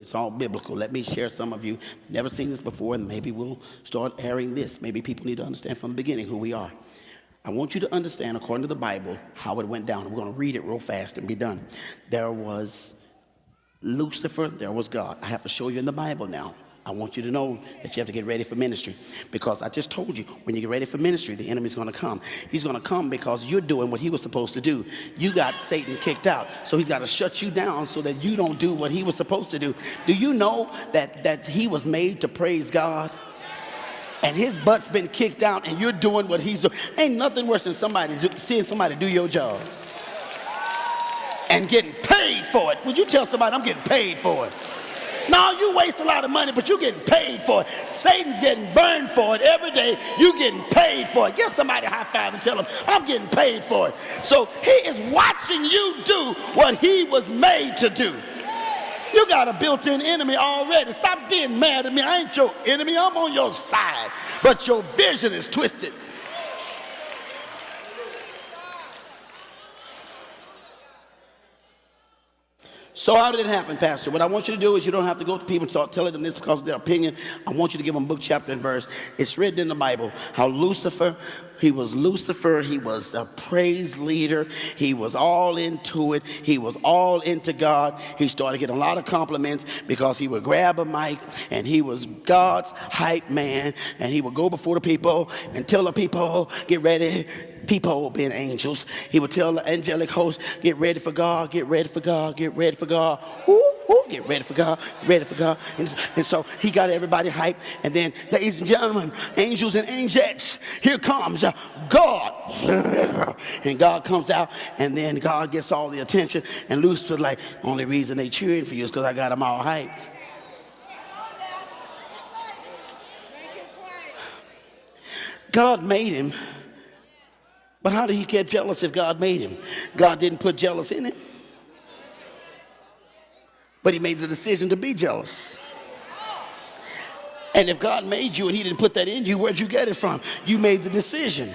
It's all biblical. Let me share some of you. Never seen this before, and maybe we'll start airing this. Maybe people need to understand from the beginning who we are. I want you to understand, according to the Bible, how it went down. We're going to read it real fast and be done. There was Lucifer, there was God. I have to show you in the Bible now. I want you to know that you have to get ready for ministry, because I just told you, when you get ready for ministry, the enemy's going to come. He's going to come because you're doing what he was supposed to do. You got Satan kicked out, so he's got to shut you down so that you don't do what he was supposed to do. Do you know that he was made to praise God? And his butt's been kicked out, and you're doing what he's doing. Ain't nothing worse than seeing somebody do your job and getting paid for it. Would you tell somebody, I'm getting paid for it? No, you waste a lot of money, but you're getting paid for it. Satan's getting burned for it every day. You're getting paid for it. Give somebody a high five and tell them, I'm getting paid for it. So he is watching you do what he was made to do. You got a built-in enemy already. Stop being mad at me. I ain't your enemy. I'm on your side. But your vision is twisted. So how did it happen, Pastor? What I want you to do is, you don't have to go to people and start telling them this because of their opinion. I want you to give them book, chapter, and verse. It's written in the Bible how Lucifer, he was a praise leader. He was all into it. He was all into God. He started getting a lot of compliments because he would grab a mic and he was God's hype man. And he would go before the people and tell the people, get ready. People being angels. He would tell the angelic host, get ready for God, get ready for God, get ready for God. Ooh, ooh, get ready for God, ready for God. And so he got everybody hyped. And then, ladies and gentlemen, angels and angels, here comes God. And God comes out, and then God gets all the attention. And Lucifer's like, only reason they cheering for you is because I got them all hyped. God made him. But how did he get jealous if God made him? God didn't put jealous in him. But he made the decision to be jealous. And if God made you and he didn't put that in you, where'd you get it from? You made the decision.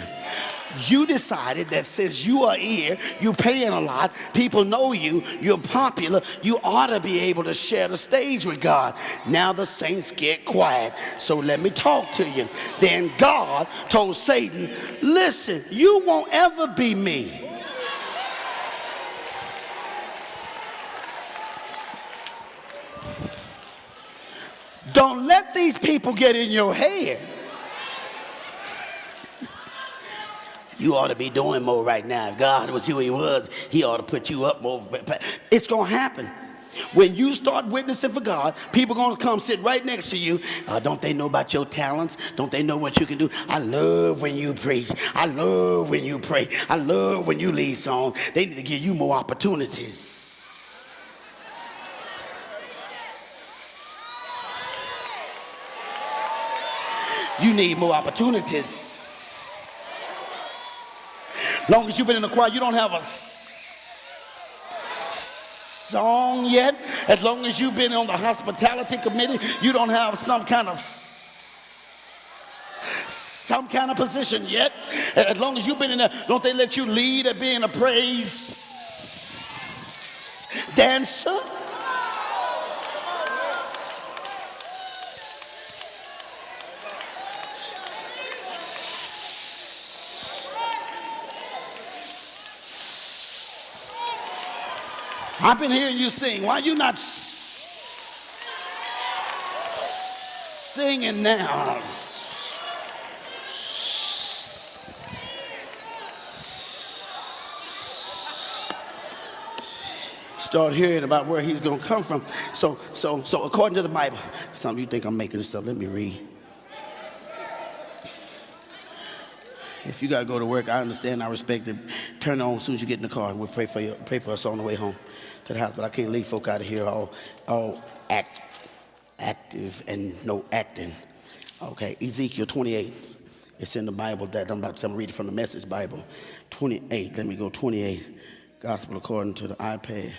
You decided that since you are here, you're paying a lot, people know you, you're popular, you ought to be able to share the stage with God. Now the saints get quiet. So let me talk to you. Then God told Satan, listen, you won't ever be me. Don't let these people get in your head. You ought to be doing more right now. If God was who he was, he ought to put you up more. It's going to happen. When you start witnessing for God, people are going to come sit right next to you. Don't they know about your talents? Don't they know what you can do? I love when you preach. I love when you pray. I love when you lead songs. They need to give you more opportunities. You need more opportunities. Long as you've been in the choir, you don't have a song yet. As long as you've been on the hospitality committee, you don't have some kind of position yet. As long as you've been in there, don't they let you lead at being a praise dancer? I've been hearing you sing. Why are you not singing now? Start hearing about where he's going to come from. So according to the Bible, some of you think I'm making this up. Let me read. If you got to go to work, I understand, I respect it. Turn it on as soon as you get in the car, and we'll pray for us on the way home to the house. But I can't leave folk out of here all active and no acting. Okay, Ezekiel 28. It's in the Bible that I'm about to read it from the Message Bible. 28, let me go 28. Gospel according to the iPad.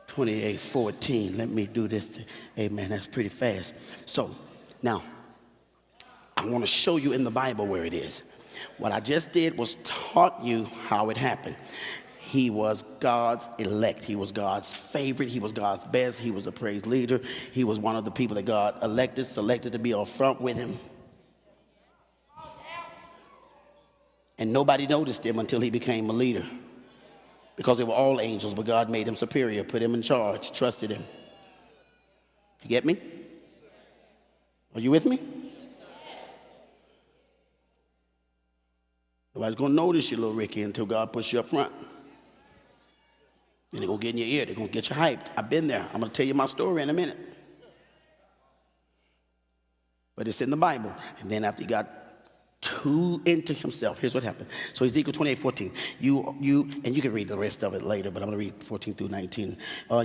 28:14. Let me do this. Amen, that's pretty fast. So, now, I want to show you in the Bible where it is. What I just did was taught you how it happened. He was God's elect. He was God's favorite. He was God's best. He was a praise leader. He was one of the people that God elected, selected to be up front with him. And nobody noticed him until he became a leader. Because they were all angels, but God made him superior, put him in charge, trusted him. You get me? Are you with me? Nobody's going to notice you, little Rickie, until God puts you up front. Then they're going to get in your ear. They're going to get you hyped. I've been there. I'm going to tell you my story in a minute. But it's in the Bible. And then after he got too into himself, here's what happened. So Ezekiel 28:14. And you can read the rest of it later, but I'm going to read 14 through 19.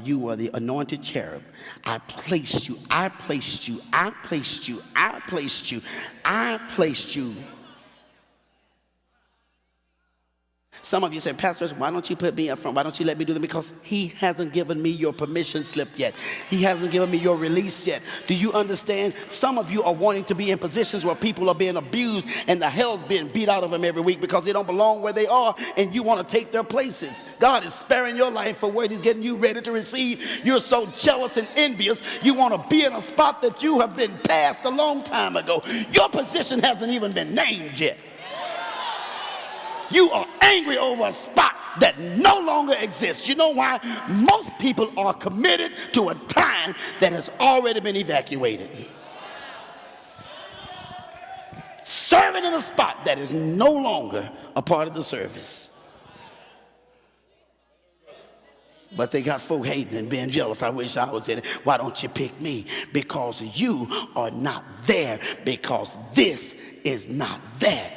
You were the anointed cherub. I placed you. I placed you. I placed you. I placed you. I placed you. Some of you say, Pastor, why don't you put me up front? Why don't you let me do that? Because he hasn't given me your permission slip yet. He hasn't given me your release yet. Do you understand? Some of you are wanting to be in positions where people are being abused and the hell's being beat out of them every week because they don't belong where they are and you want to take their places. God is sparing your life for where he's getting you ready to receive. You're so jealous and envious. You want to be in a spot that you have been passed a long time ago. Your position hasn't even been named yet. You are angry over a spot that no longer exists. You know why? Most people are committed to a time that has already been evacuated. Serving in a spot that is no longer a part of the service. But they got folk hating and being jealous. I wish I was in it. Why don't you pick me? Because you are not there. Because this is not that.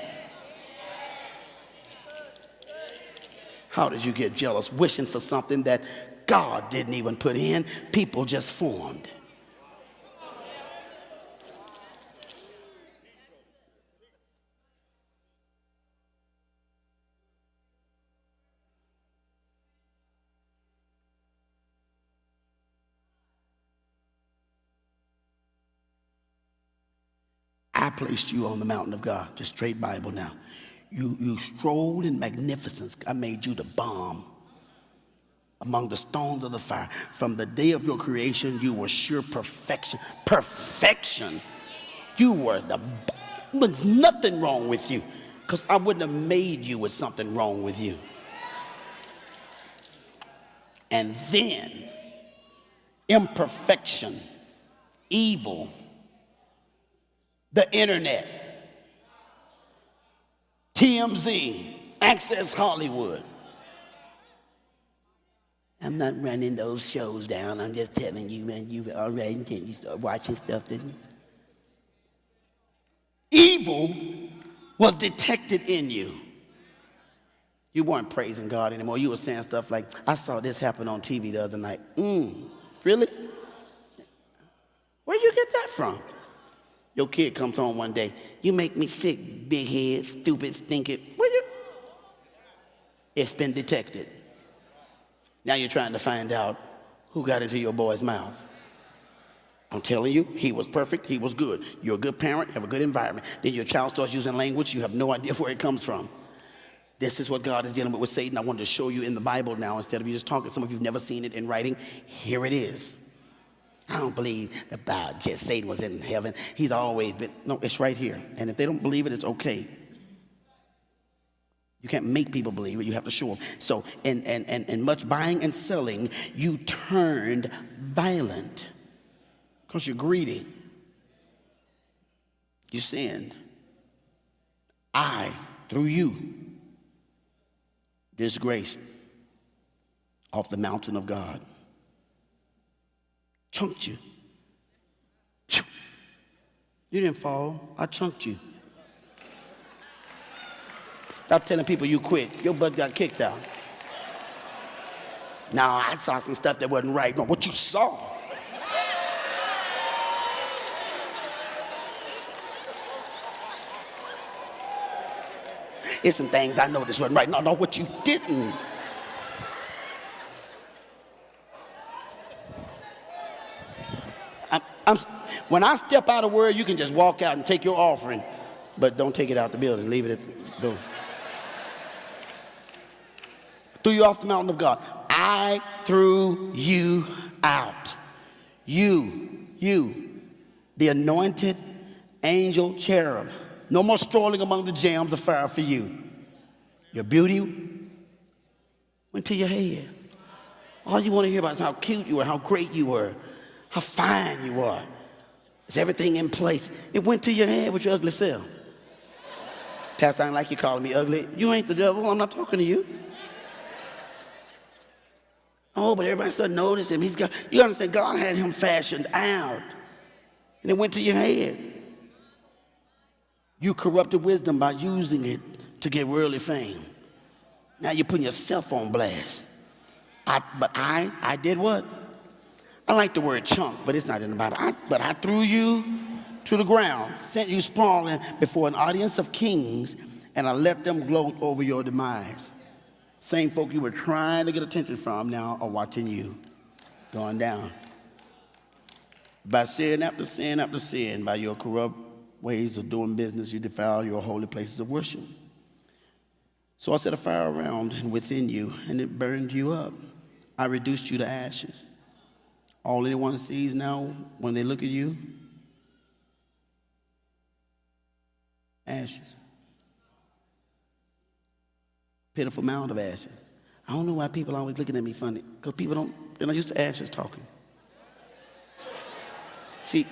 How did you get jealous? Wishing for something that God didn't even put in. People just formed. I placed you on the mountain of God. Just straight Bible now. You strolled in magnificence. I made you the bomb among the stones of the fire. From the day of your creation, you were sure perfection. Perfection. You were there's nothing wrong with you, because I wouldn't have made you with something wrong with you. And then imperfection, evil, the internet, TMZ, Access Hollywood. I'm not running those shows down. I'm just telling you, man, you already intend you start watching stuff, didn't you? Evil was detected in you. You weren't praising God anymore. You were saying stuff like, I saw this happen on TV the other night. Really? Where you get that from? Your kid comes home one day. You make me sick, big head, stupid, stinking. It's been detected. Now you're trying to find out who got into your boy's mouth. I'm telling you, he was perfect, he was good. You're a good parent, have a good environment. Then your child starts using language, you have no idea where it comes from. This is what God is dealing with Satan. I wanted to show you in the Bible now instead of you just talking. Some of you have never seen it in writing. Here it is. I don't believe that just Satan was in heaven. He's always been. No, it's right here. And if they don't believe it, it's okay. You can't make people believe it. You have to show them. So, in much buying and selling, you turned violent because you're greedy. You sinned. I, through you, disgraced off the mountain of God. Chunked you. You didn't fall. I chunked you. Stop telling people you quit. Your butt got kicked out. Now I saw some stuff that wasn't right. No, what you saw. It's some things I noticed wasn't right. No, what you didn't. When I step out of word, you can just walk out and take your offering, but don't take it out the building. Leave it at the door. Threw you off the mountain of God. I threw you out. You, the anointed angel cherub. No more strolling among the gems of fire for you. Your beauty went to your head. All you want to hear about is how cute you were, how great you were, how fine you are. Is everything in place? It went to your head with your ugly self. Pastor, I don't like you calling me ugly. You ain't the devil. I'm not talking to you. Oh, but everybody started noticing him. You understand, God had him fashioned out. And it went to your head. You corrupted wisdom by using it to get worldly fame. Now you're putting yourself on blast. But I did what? I like the word chunk, but it's not in the Bible. But I threw you to the ground, sent you sprawling before an audience of kings, and I let them gloat over your demise. Same folk you were trying to get attention from now are watching you going down. By sin after sin after sin, by your corrupt ways of doing business, you defile your holy places of worship. So I set a fire around and within you, and it burned you up. I reduced you to ashes. All anyone sees now when they look at you, ashes. Pitiful mound of ashes. I don't know why people are always looking at me funny, because they're not used to ashes talking. See,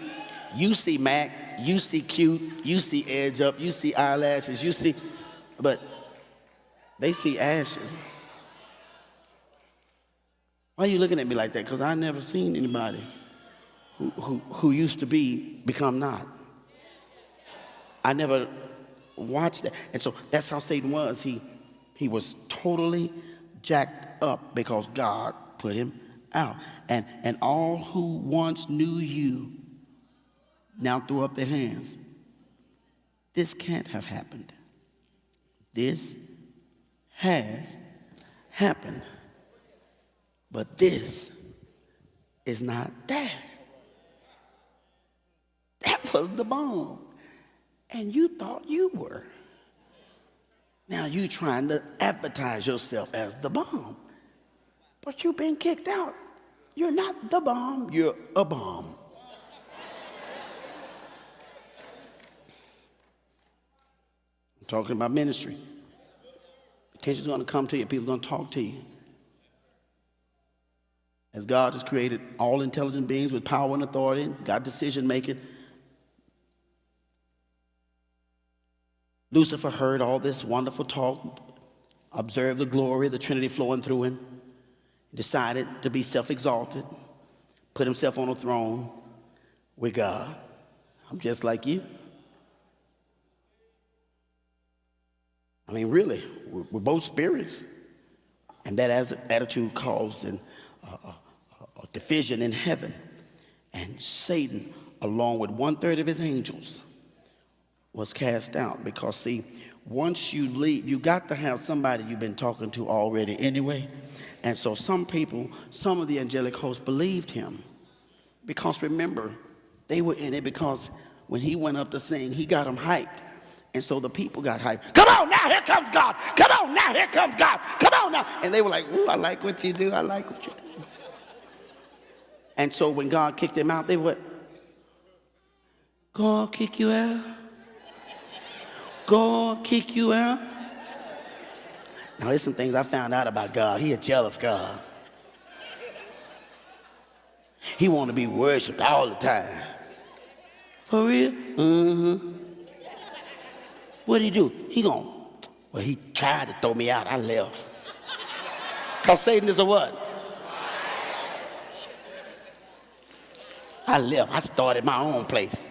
you see Mac, you see cute, you see edge up, you see eyelashes, but they see ashes. Why are you looking at me like that? Because I never seen anybody who used to be become not. I never watched that. And so that's how Satan was. He was totally jacked up because God put him out. And all who once knew you now threw up their hands. This can't have happened. This has happened. But this is not that. That was the bomb. And you thought you were. Now you trying to advertise yourself as the bomb. But you've been kicked out. You're not the bomb, you're a bomb. I'm talking about ministry. Attention's going to come to you. People are going to talk to you. As God has created all intelligent beings with power and authority, got decision making. Lucifer heard all this wonderful talk, observed the glory of the Trinity flowing through him, decided to be self-exalted, put himself on a throne with God. I'm just like you. I mean, really, we're both spirits. And that attitude caused a division in heaven. And Satan, along with 1/3 of his angels, was cast out. Because, see, once you leave, you got to have somebody you've been talking to already anyway. And so some people, some of the angelic hosts believed him. Because remember, they were in it because when he went up to sing, he got them hyped. And so the people got hyped. Come on now, here comes God. Come on now, here comes God. Come on now. And they were like, ooh, I like what you do. I like what you do. And so when God kicked them out, they would, God kick you out? God kick you out? Now there's some things I found out about God. He a jealous God. He want to be worshiped all the time. For real? Mm-hmm. What'd he do? He tried to throw me out. I left. Because Satan is a what? I left. I started my own place.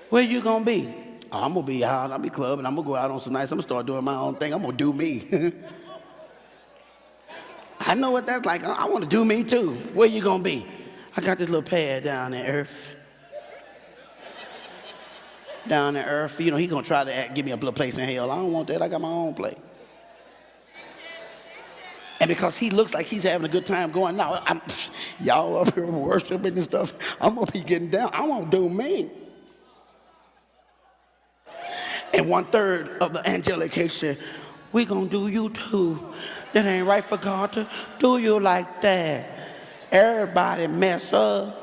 Where you gonna be? Oh, I'm gonna be out. I'll be clubbing. I'm gonna go out on some nights. I'm gonna start doing my own thing. I'm gonna do me. I know what that's like. I want to do me too. Where you gonna be? I got this little pad down in earth. Down in earth. You know, he gonna try to give me a little place in hell. I don't want that. I got my own place. And because he looks like he's having a good time going, no, y'all up here worshiping and stuff, I'm going to be getting down. I want to do me. And 1/3 of the angelic host said, we gonna do you too. That ain't right for God to do you like that. Everybody mess up.